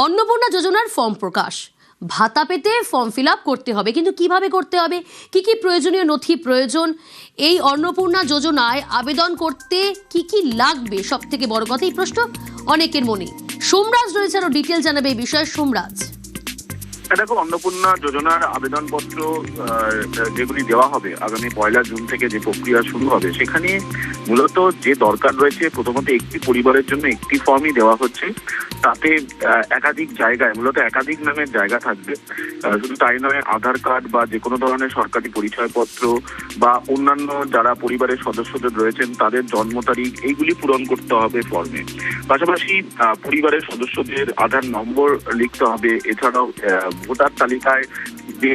অন্নপূর্ণা যোজনার ফর্ম প্রকাশ। ভাতা পেতে ফর্ম ফিল আপ করতে হবে, কিন্তু কিভাবে করতে হবে, কি কি প্রয়োজনীয় নথি প্রয়োজন, এই অন্নপূর্ণা যোজনায় আবেদন করতে কি কি লাগবে, সব থেকে বড় কথা এই প্রশ্ন অনেকের মনে। সোমরাজ রয়েছে আরো ডিটেল জানাবে এই বিষয়ে। সোমরাজ, দেখো, অন্নপূর্ণা যোজনার আবেদনপত্র যেগুলি দেওয়া হবে আগামী 1 জুন থেকে যে প্রক্রিয়া শুরু হবে, সেখানে মূলত যে দরকার রয়েছে, প্রথমত একটি পরিবারের জন্য একটি ফর্মই দেওয়া হচ্ছে। তাতে একাধিক জায়গায়, মূলত একাধিক নামের জায়গা থাকবে। শুধু তাই নয়, আধার কার্ড বা যে কোনো ধরনের সরকারি পরিচয়পত্র বা অন্যান্য যারা পরিবারের সদস্যদের রয়েছেন তাদের জন্ম তারিখ, এইগুলি পূরণ করতে হবে ফর্মে। পাশাপাশি পরিবারের সদস্যদের আধার নম্বর লিখতে হবে। এছাড়াও ভোটার তালিকায় যে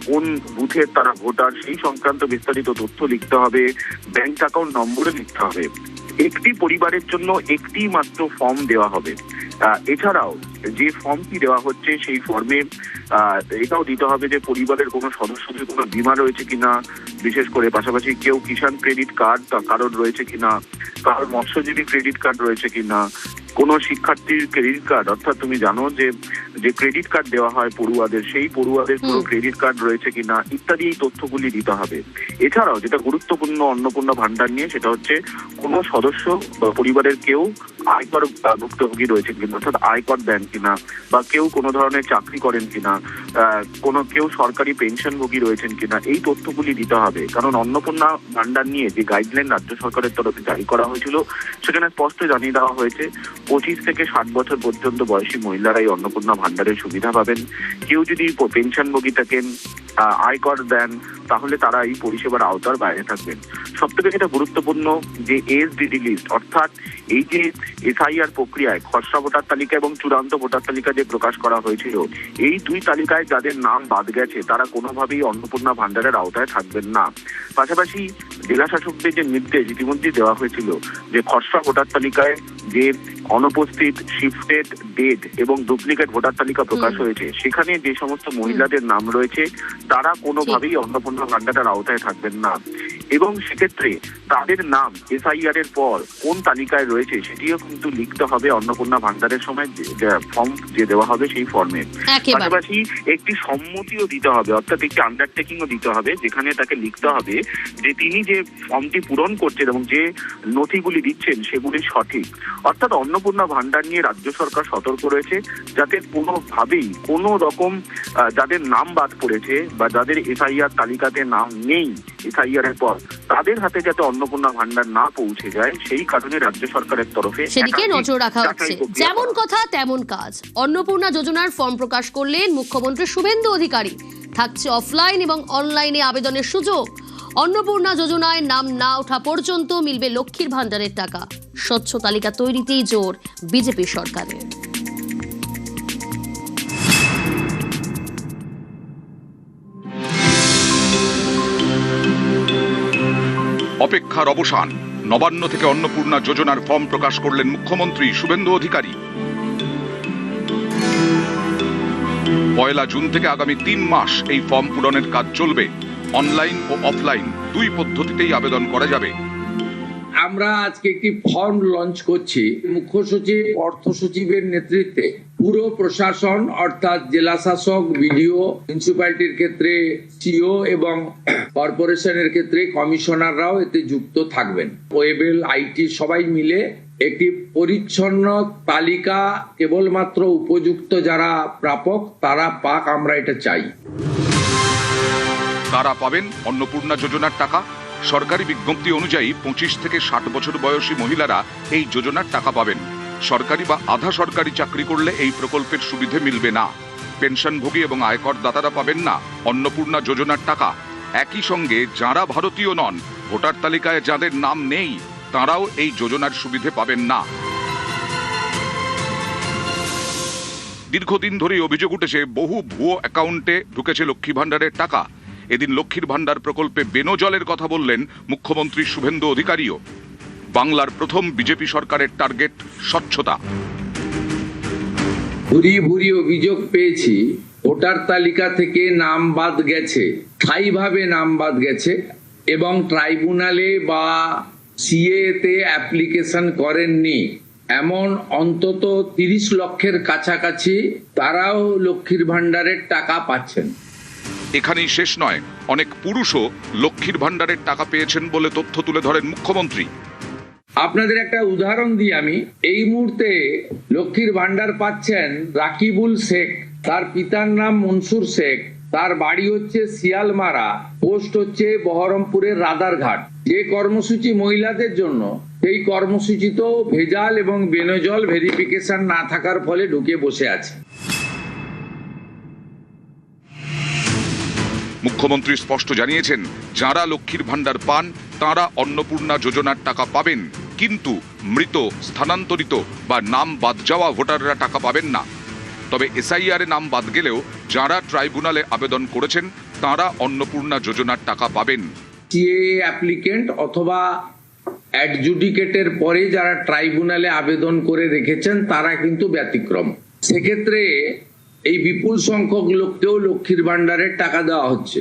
কোন বুথের তারা ভোটার, সেই সংক্রান্ত বিস্তারিত তথ্য লিখতে হবে। ব্যাংক অ্যাকাউন্ট নম্বরে লিখতে হবে। একটি পরিবারের জন্য একটি মাত্র ফর্ম দেওয়া হবে। এছাড়াও যে ফর্মটি দেওয়া হচ্ছে সেই ফর্মে এটাও দিতে হবে যে পরিবারের কোনো সদস্যদের কোনো বীমা রয়েছে কিনা, বিশেষ করে পাশাপাশি কেউ কিষাণ ক্রেডিট কার্ড কারোর রয়েছে কিনা, কারোর মৎস্যজীবী ক্রেডিট কার্ড রয়েছে কিনা, কোনো শিক্ষার্থীর ক্রেডিট কার্ড, অর্থাৎ তুমি জানো যে ক্রেডিট কার্ড দেওয়া হয় পড়ুয়াদের, সেই পড়ুয়াদের কোনো ক্রেডিট কার্ড রয়েছে কিনা, ইত্যাদি এই তথ্যগুলি দিতে হবে। এছাড়াও যেটা গুরুত্বপূর্ণ অন্নপূর্ণা ভান্ডার নিয়ে, সেটা হচ্ছে কোনো সদস্য বা পরিবারের কেউ আয়কর ভুক্তভোগী রয়েছে কিনা, অর্থাৎ আয়কর দেন কিনা, বা কেউ কোনো ধরনের চাকরি করেন কিনা, কেউ সরকারি পেনশনভোগী রয়েছেন কিনা, এই তথ্যগুলি দিতে হবে। কারণ অন্নপূর্ণা ভান্ডার নিয়ে যে গাইডলাইন রাজ্য সরকারের তরফে জারি করা হয়েছিল, সেখানে স্পষ্ট জানিয়ে দেওয়া হয়েছে 25 থেকে 60 বছর পর্যন্ত বয়সী মহিলারা এই অন্নপূর্ণা ভান্ডারের সুবিধা পাবেন। কেউ যদি পেনশনভোগী থাকেন, আয়কর দেন, তাহলে তারা এই পরিষেবার আওতার বাইরে থাকবেন। সব থেকে যেটা গুরুত্বপূর্ণ, যে এসডিডি লিস্ট, অর্থাৎ এই যে এসআইআর প্রক্রিয়ায় খসড়া ভোটার তালিকা এবং চূড়ান্ত ভোটার তালিকা যে প্রকাশ করা হয়েছিল, এই দুই তালিকায় যাদের নাম বাদ গেছে তারা কোনোভাবেই অন্নপূর্ণা ভান্ডারের আওতায় থাকবেন না। পাশাপাশি জেলা শাসকদের যে নির্দেশ ইতিমধ্যে দেওয়া হয়েছিল যে খসড়া ভোটার তালিকায় যে অনুপস্থিত, শিফটেড, ডেড এবং ডুপ্লিকেট ভোটার তালিকা প্রকাশ হয়েছে, সেখানে যে সমস্ত মহিলাদের নাম রয়েছে তারা কোনোভাবেই অন্নপূর্ণা ভান্ডারের আওতায় থাকবেন না। এবং সেক্ষেত্রে তাদের নাম এসআইআর এর পর কোন তালিকায় রয়েছে সেটিও কিন্তু লিখতে হবে অন্নপূর্ণা ভান্ডারের সময় ফর্ম যে দেওয়া হবে সেই ফর্মে। পাশাপাশি একটি সম্মতিও দিতে হবে, অর্থাৎ একটি আন্ডারটেকিংও দিতে হবে, যেখানে তাকে লিখতে হবে যে তিনি যে ফর্মটি পূরণ করছেন এবং যে নথিগুলি দিচ্ছেন সেগুলি সঠিক। অর্থাৎ অন্নপূর্ণা ভান্ডার নিয়ে রাজ্য সরকার সতর্ক রয়েছে, যাতে কোনোভাবেই কোনো রকম যাদের নাম বাদ পড়েছে বা যাদের এসআইআর তালিকাতে নাম নেই এসআইআর এর পর, তাদের হাতে যাতে অন্নপূর্ণা ভান্ডার না পৌঁছে যায়, সেই কারণে রাজ্য সরকারের তরফে সেদিকে নজর রাখা হচ্ছে। যেমন কথা তেমন কাজ। অন্নপূর্ণা যোজনার ফর্ম প্রকাশ করলেন মুখ্যমন্ত্রী শুভেন্দু অধিকারী। থাকছে অফলাইন এবং অনলাইনে আবেদনের সুযোগ। অন্নপূর্ণা যোজনায় নাম না ওঠা পর্যন্ত মিলবে লক্ষ্মীর ভান্ডারের টাকা। স্বচ্ছ তালিকা তৈরিতেই জোর বিজেপি সরকারের। অপেক্ষার অবসান। নবান্ন থেকে অন্নপূর্ণা যোজনার ফর্ম প্রকাশ করলেন মুখ্যমন্ত্রী শুভেন্দু অধিকারী। 1 জুন থেকে আগামী 3 মাস এই ফর্ম পূরণের কাজ চলবে। অনলাইন ও অফলাইন দুই পদ্ধতিতেই আবেদন করা যাবে। আমরা আজকে একটি ফর্ম লঞ্চ করছি। মুখ্য সচিব, অর্থ সচিবের নেতৃত্বে পুরো প্রশাসন, অর্থাৎ জেলা শাসক, বিডিও, মিউনিসিপ্যালিটির ক্ষেত্রে সিও এবং কর্পোরেশনের ক্ষেত্রে কমিশনাররাও এতে যুক্ত থাকবেন। ওয়েবেল, আইটি সবাই মিলে একটি পরিচ্ছন্ন তালিকা কেবলমাত্র উপযুক্ত যারা প্রাপক তারা পাক, আমরা এটা চাই। কারা পাবেন অন্নপূর্ণা যোজনার টাকা? সরকারি বিজ্ঞপ্তি অনুযায়ী 25 থেকে 60 বছর বয়সী মহিলারা এই যোজনার টাকা পাবেন। সরকারি বা আধা সরকারি চাকরি করলে এই প্রকল্পের সুবিধে মিলবে না। পেনশনভোগী এবং আয়কর দাতারা পাবেন না অন্নপূর্ণা যোজনার টাকা। একই সঙ্গে যারা ভারতীয় নন, ভোটার তালিকায় যাদের নাম নেই, তারাও এই যোজনার সুবিধে পাবেন না। দীর্ঘদিন ধরেই অভিযোগ উঠেছে বহু ভুয়ো অ্যাকাউন্টে ঢুকেছে লক্ষ্মী ভান্ডারের টাকা। এদিন লক্ষ্মীর ভান্ডার প্রকল্পে বেনজলের কথা বললেন মুখ্যমন্ত্রী শুভেন্দু অধিকারীও। বাংলার প্রথম বিজেপি সরকারের টার্গেট স্বচ্ছতা। ভুরি ভুরি অভিযোগ পেয়েছি ভোটার তালিকা থেকে নাম বাদ গেছে, স্থায়ীভাবে নাম বাদ গেছে এবং ট্রাইব্যুনালে বা সিএ তে অ্যাপ্লিকেশন করেননি, এমন অন্তত 30 লক্ষের কাছাকাছি তারাও লক্ষ্মীর ভান্ডারের টাকা পাচ্ছেন। এখানেই শেষ নয়, অনেক পুরুষও লক্ষ্মীর ভান্ডারের টাকা পেয়েছেন বলে তথ্য তুলে ধরেন মুখ্যমন্ত্রী। আপনাদের একটা উদাহরণ দিই আমি। এই মুহূর্তে লক্ষ্মীর ভান্ডার পাচ্ছেন রাকিবুল শেখ, তার পিতার নাম মনসুর শেখ, তার বাড়ি হচ্ছে শিয়ালমারা, পোস্ট হচ্ছে বহরমপুরের রাদারঘাট। যে কর্মসূচি মহিলাদের জন্য, সেই কর্মসূচি তো ভেজাল এবং বেনজল ভেরিফিকেশন না থাকার ফলে ঢুকে বসে আছে। মুখ্যমন্ত্রী স্পষ্ট জানিয়েছেন, যারা লক্ষ্মীর ভান্ডার পান তারা অন্নপূর্ণা যোজনার টাকা পাবেন, কিন্তু মৃত, স্থানান্তরিত বা নাম বাদ যাওয়া ভোটাররা টাকা পাবেন না। তবে এসআইআর এ নাম বাদ গেলেও যারা ট্রাইব্যুনালে আবেদন করেছেন তারা অন্নপূর্ণা যোজনার টাকা পাবেন। সিএএ অ্যাপ্লিকেন্ট অথবা অ্যাডজুডিকেটের পরে যারা ট্রাইব্যুনালে আবেদন করে রেখেছেন তারা কিন্তু ব্যতিক্রম। সেক্ষেত্রে এই বিপুল সংখ্যক লোককেও লক্ষ্মীর ভান্ডারের টাকা দেওয়া হচ্ছে।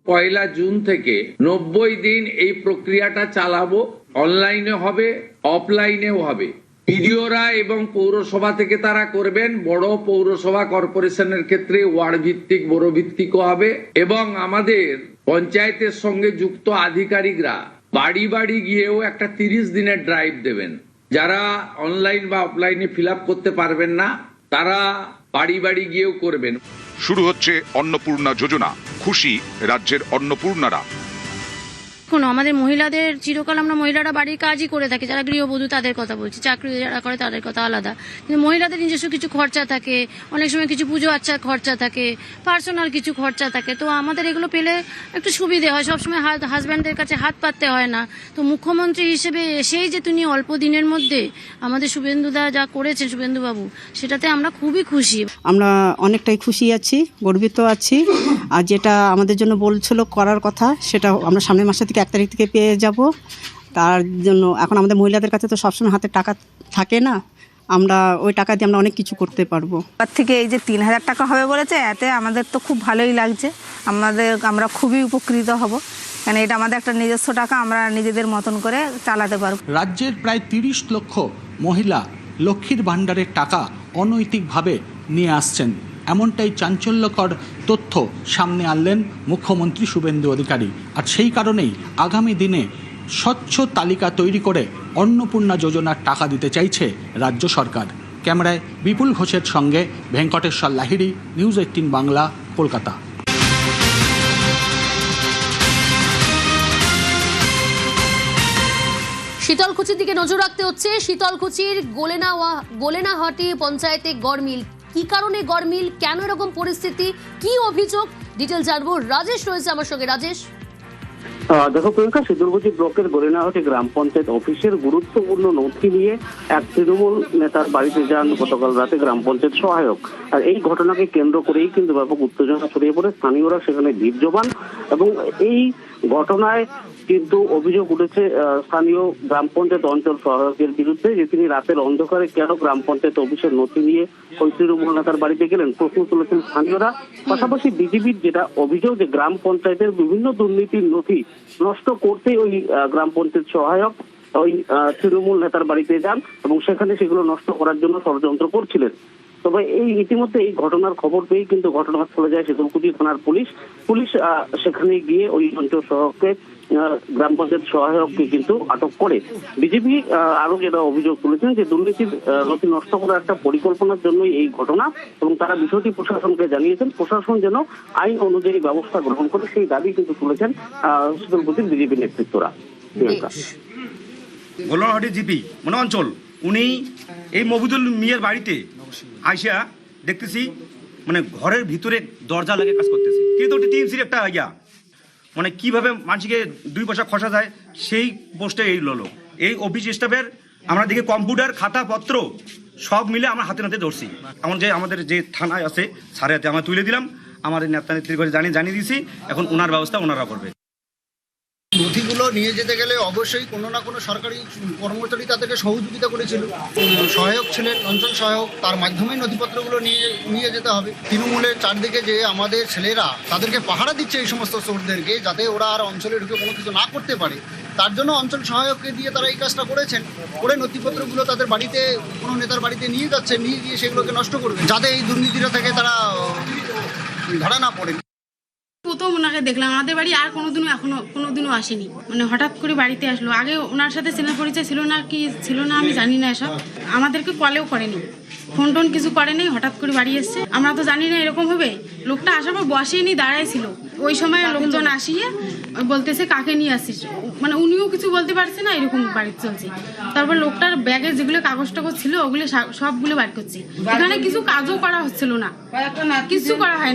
1 জুন থেকে 90 দিন এই প্রক্রিয়াটা চালাবো। অনলাইনে হবে, অফলাইনেও হবে। বিডিওরা এবং পৌরসভা থেকে তারা করবেন। বড় পৌরসভা কর্পোরেশনের ক্ষেত্রে ওয়ার্ড ভিত্তিক, বড় ভিত্তিকও হবে। এবং আমাদের পঞ্চায়েতের সঙ্গে যুক্ত আধিকারিকরা বাড়ি বাড়ি গিয়েও একটা 30 দিনের ড্রাইভ দেবেন। যারা অনলাইন বা অফলাইনে ফিল আপ করতে পারবেন না তারা বাড়ি বাড়ি গিয়েও করবেন। শুরু হচ্ছে অন্নপূর্ণা যোজনা, খুশি রাজ্যের অন্নপূর্ণারা। কোনো আমাদের মহিলাদের চিরকাল আমরা মহিলারা বাড়ির কাজই করে থাকি, যারা গৃহবধূ তাদের কথা বলছি, চাকরি যারা করে তাদের কথা আলাদা। কিন্তু মহিলাদের নিজস্ব কিছু খরচা থাকে, অনেক সময় কিছু পুজো আচ্ছা খরচা থাকে, পার্সোনাল কিছু খরচা থাকে। তো আমাদের এগুলো পেলে একটু সুবিধে হয়, সবসময় হাজব্যান্ডদের কাছে হাত পাততে হয় না। তো মুখ্যমন্ত্রী হিসেবে এসেই যে তিনি অল্প দিনের মধ্যে আমাদের শুভেন্দুদা যা করেছেন, শুভেন্দুবাবু, সেটাতে আমরা খুবই খুশি। আমরা অনেকটাই খুশি আছি, গর্বিত আছি। আর যেটা আমাদের জন্য বলছিল করার কথা, সেটা আমরা সামনের মাসে থেকে 1 তারিখ থেকে পেয়ে যাব। তার জন্য এখন আমাদের মহিলাদের কাছে তো সবসময় হাতে টাকা থাকে না, আমরা ওই টাকা দিয়ে আমরা অনেক কিছু করতে পারবো। তার থেকে এই যে 3000 টাকা হবে বলেছে, এতে আমাদের তো খুব ভালোই লাগছে। আমরা খুবই উপকৃত হব, কারণ এটা আমাদের একটা নিজস্ব টাকা, আমরা নিজেদের মতন করে চালাতে পারবো। রাজ্যের প্রায় 30 লক্ষ মহিলা লক্ষ্মীর ভান্ডারের টাকা অনৈতিকভাবে নিয়ে আসছেন, এমনটাই চাঞ্চল্যকর তথ্য সামনে আনলেন মুখ্যমন্ত্রী শুভেন্দু অধিকারী। আর সেই কারণেই আগামী দিনে স্বচ্ছ তালিকা তৈরি করে অন্নপূর্ণা যোজনার টাকা দিতে চাইছে রাজ্য সরকার। ক্যামেরায় বিপুল ঘোষের সঙ্গে ভেঙ্কটেশ্বর লাহিড়ী, নিউজ 18 বাংলা, কলকাতা। শীতলকুচির দিকে নজর রাখতে হচ্ছে। শীতলকুচির গোলেনাহাটি পঞ্চায়েতে গড়মিল। কি কারণে গড়মিল, কেন এরকম পরিস্থিতি, কি অভিযোগ, ডিটেল জানবো। রাজেশ রয়েছে আমার সঙ্গে। রাজেশ, দেখো প্রিয়াঙ্কা, শীতলকুচি ব্লকের গোলেনাহাটি গ্রাম পঞ্চায়েত অফিসের গুরুত্বপূর্ণ নথি নিয়ে এক তৃণমূল নেতার বাড়িতে যান গতকাল রাতে গ্রাম পঞ্চায়েত সহায়ক। আর এই ঘটনাকে কেন্দ্র করেই কিন্তু ব্যাপক উত্তেজনা ছড়িয়ে পড়ে, স্থানীয়রা সেখানে ভিড় জমান। এবং এই ঘটনায় কিন্তু অভিযোগ উঠেছে স্থানীয় গ্রাম পঞ্চায়েত অঞ্চল সহায়কের বিরুদ্ধে, যে তিনি রাতের অন্ধকারে কেন গ্রাম পঞ্চায়েত অফিসের নথি নিয়ে ওই তৃণমূল নেতার বাড়িতে গেলেন, প্রশ্ন তুলেছেন স্থানীয়রা। পাশাপাশি বিজেপির যেটা অভিযোগ, যে গ্রাম পঞ্চায়েতের বিভিন্ন দুর্নীতির নথি নষ্ট করতেই ওই গ্রাম পঞ্চায়েত সহায়ক ওই তৃণমূল নেতার বাড়িতে যান এবং সেখানে সেগুলো নষ্ট করার জন্য ষড়যন্ত্র করছিলেন। তবে ইতিমধ্যে এই ঘটনার খবর পেয়ে কিন্তু ঘটনাস্থলে যায় শীতলকুচি থানার পুলিশ সেখানে গিয়ে ওই অঞ্চল সহায়ককে, গ্রাম পঞ্চায়েত সহায়ককে কিন্তু আটক করে। বিজেপি আরো যেটা অভিযোগ তুলেছেন, যে দুর্নীতির নথি নষ্ট করার একটা পরিকল্পনার জন্যই এই ঘটনা, এবং তারা বিষয়টি প্রশাসনকে জানিয়েছেন। প্রশাসন যেন আইন অনুযায়ী ব্যবস্থা গ্রহণ করে সেই দাবি কিন্তু তুলেছেন শীতলকুচির বিজেপি নেতৃত্বরা। গোলেনাহাটি জিপি মানে অঞ্চল, উনি এই মবিদুল মিয়ার বাড়িতে আইসা দেখতেছি মানে ঘরের ভিতরে দরজা লাগিয়ে কাজ করতেছে, কিন্তু ওটি টিএমসির একটা ইয়া, মানে কিভাবে মানুষকে 2 পয়সা খসা যায় সেই পোস্টে এই লোক। এই অফিস স্টাফের আমরা দেখি কম্পিউটার, খাতা পত্র সব মিলে আমরা হাতে নাতে ধরছি। এমন যে আমাদের যে থানায় আছে সারে হাতে আমরা তুলে দিলাম, আমাদের নেতা নেত্রী করে জানিয়ে দিয়েছি, এখন ওনার ব্যবস্থা ওনারা করবে। নথিগুলো নিয়ে যেতে গেলে অবশ্যই কোনো না কোনো সরকারি কর্মচারী তাদেরকে সহযোগিতা করেছিল, সহায়ক ছিলেন, অঞ্চল সহায়ক, তার মাধ্যমেই নথিপত্রগুলো নিয়ে যেতে হবে। তৃণমূলের চারদিকে যে আমাদের ছেলেরা তাদেরকে পাহারা দিচ্ছে এই সমস্ত চোরদেরকে, যাতে ওরা আর অঞ্চলে ঢুকে কোনো কিছু না করতে পারে, তার জন্য অঞ্চল সহায়ককে দিয়ে তারা এই কাজটা করেছেন, করে নথিপত্রগুলো তাদের বাড়িতে কোনো নেতার বাড়িতে নিয়ে যাচ্ছে, নিয়ে গিয়ে সেগুলোকে নষ্ট করবে, যাতে এই দুর্নীতিটা থেকে তারা ধরা না পড়ে। প্রথম ওনাকে দেখলাম, আমাদের বাড়ি আর কোনোদিনও আসেনি, মানে হঠাৎ করে বাড়িতে আসলো। আগে ওনার সাথে চেনা পরিচয় ছিল না কি ছিল না আমি জানি না, এসব আমাদেরকে কলেও করেনি, ফোন টোন কিছু করেনি, হঠাৎ করে বাড়ি এসছে। আমরা তো জানি না এরকম হবে। লোকটা আসার পর বসেনি, দাঁড়াই ছিল। ওই সময় লোকজন আসিয়ে বলতেছে কাকে নিয়ে আসছিস, মানে উনিও কিছু বলতে পারছে না, এরকম বাড়ি চলছে। তারপর লোকটার ব্যাগে যেগুলো কাগজ টাগজ ছিল ওগুলো সবগুলো বার করছে। এখানে কিছু কাজও করা হচ্ছিল না, কিছু করা হয়নি।